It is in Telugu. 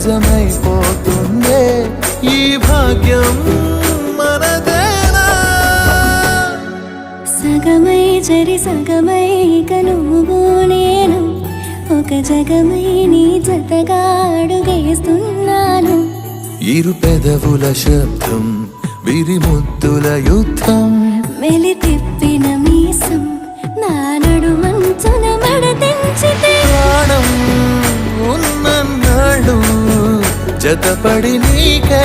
నిజమైపోతుందే ఈ భాగ్యం మనదేనా సగమై జరి సగమై ఇక నువ్వు నేను ఒక జగమై నీ జతగా అడుగేస్తున్నాను ఇరు పెదవుల శబ్దం విరిముద్దుల యుద్ధం మెలి తిప్పిన మీసం నా నడుమంచున మడతెంచితే ప్రాణం ఉన్నన్నాడు జతపడి నీకే